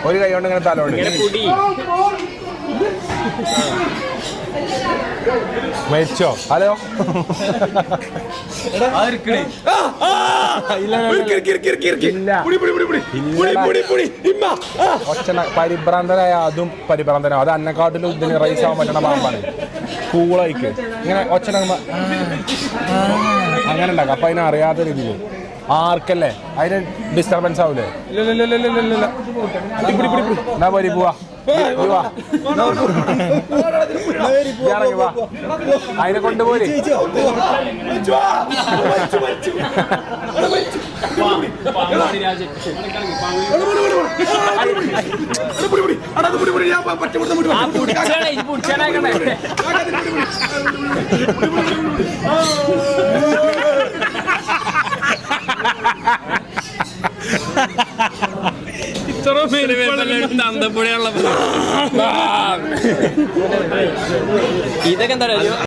ഒരു കൈ കൊണ്ട് ഇങ്ങനെ തലോട് മരിച്ചോ? ഹലോ പരിഭ്രാന്തനായ അതും പരിഭ്രാന്തനാവും. അത് അന്നെക്കാട്ടിലും ഇതിന് റൈസ് ആവാൻ പറ്റണ പാമ്പാണ്. കൂളായിക്ക് ഇങ്ങനെ ഒച്ച അങ്ങനെ ഉണ്ടാക്കാം. അപ്പൊ അതിനെ അറിയാത്ത രീതിയിൽ ആർക്കല്ലേ അതിന് ഡിസ്റ്റർബൻസ് ആവൂലേ? എന്നാ പോരി പോവാ അതിനെ കൊണ്ടുപോരി. ഇതൊക്കെ എന്താ